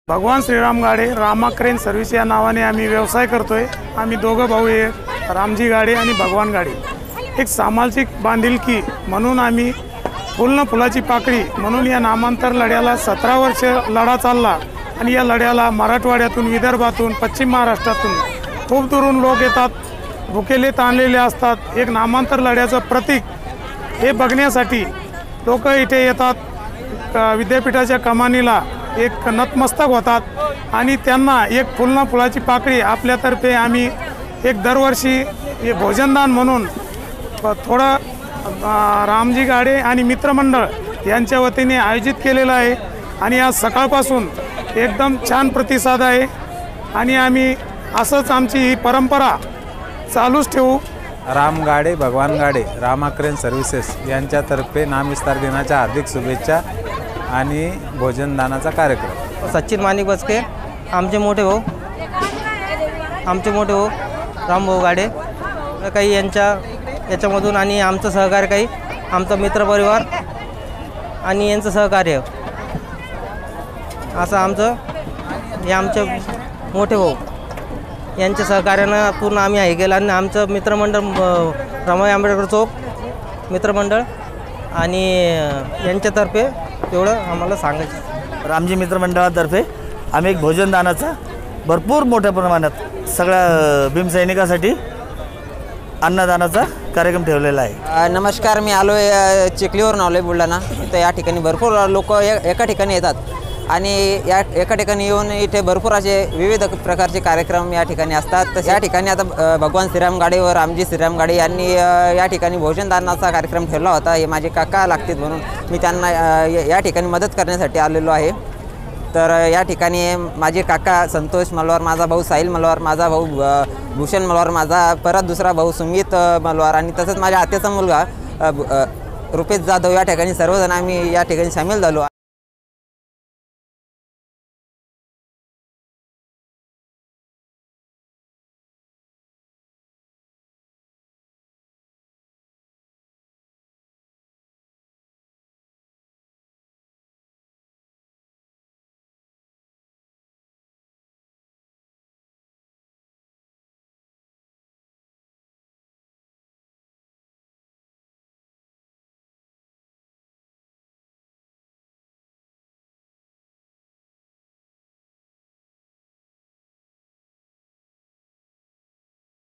भगवान श्रीराम गाडे Rama crane service या नावाने आम्ही व्यवसाय करतोय। आम्ही दोघं भाऊ आहे, रामजी गाडे आणि भगवान गाडे। एक सामाजिक बांधिलकी म्हणून आम्ही फुलनं फुलाची पाकळी म्हणून या नामांतर लढ्याला 17 वर्ष लढा चालला आणि या लढ्याला मराठवाड्यातून, विदर्भातून, पश्चिम महाराष्ट्रातून खूप दुरून लोक येतात, भुकेले ताणलेले असतात। एक नामांतर लढ्याचं प्रतीक हे बघण्यासाठी लोक इथे येतात। विद्यापीठाच्या कमानीला एक नतमस्तक होतात आणि त्यांना एक फुलना फुलाची पाकळी आपल्यातर्फे आम्ही एक दरवर्षी हे भोजनदान म्हणून थोडं रामजी गाडे आणि मित्रमंडळ यांच्या वतीने आयोजित केलेलं आहे आणि आज सकाळपासून एकदम छान प्रतिसाद आहे आणि आम्ही असंच आमची ही परंपरा चालूच ठेवू। राम गाडे भगवान गाडे रामा क्रेन सर्व्हिसेस यांच्यातर्फे नामविस्तार दिनाच्या हार्दिक शुभेच्छा आणि भोजनदानाचा कार्यक्रम। सचिन माणिक बचके आमचे मोठे भाऊ रामभाऊ गाडे काही याच्यामधून आणि आमचं सहकार्य, काही आमचा मित्रपरिवार आणि यांचं सहकार्य असं आमचं हे आमचे मोठे भाऊ यांच्या सहकार्यानं पूर्ण आम्ही हे केलं आणि आमचं मित्रमंडळ रमाई आंबेडकर चौक मित्रमंडळ आणि यांच्यातर्फे तेवढं आम्हाला सांगायचं। रामजी मित्रमंडळातर्फे आम्ही एक भोजनदानाचा भरपूर मोठ्या प्रमाणात सगळ्या भीमसैनिकासाठी अन्नदानाचा कार्यक्रम ठेवलेला आहे। नमस्कार, मी आलो आहे चिखलीवरून आलो आहे बुलढाणा। तर या ठिकाणी भरपूर लोक एका ठिकाणी येतात आणि या एका ठिकाणी येऊन इथे भरपूर असे विविध प्रकारचे कार्यक्रम या ठिकाणी असतात। तर या ठिकाणी आता भगवान श्रीराम गाडे व रामजी श्रीराम गाडे यांनी या ठिकाणी भोजनदानाचा कार्यक्रम ठेवला होता। हे माझे काका लागतील म्हणून मी त्यांना या ठिकाणी मदत करण्यासाठी आलेलो आहे। तर या ठिकाणी माझे काका संतोष मलवार, माझा भाऊ साहिल मलवार, माझा भाऊ भूषण मलवार, माझा परत दुसरा भाऊ सुमित मलवार आणि तसंच माझ्या आत्याचा मुलगा रुपेश जाधव, या ठिकाणी सर्वजण आम्ही या ठिकाणी सामील झालो।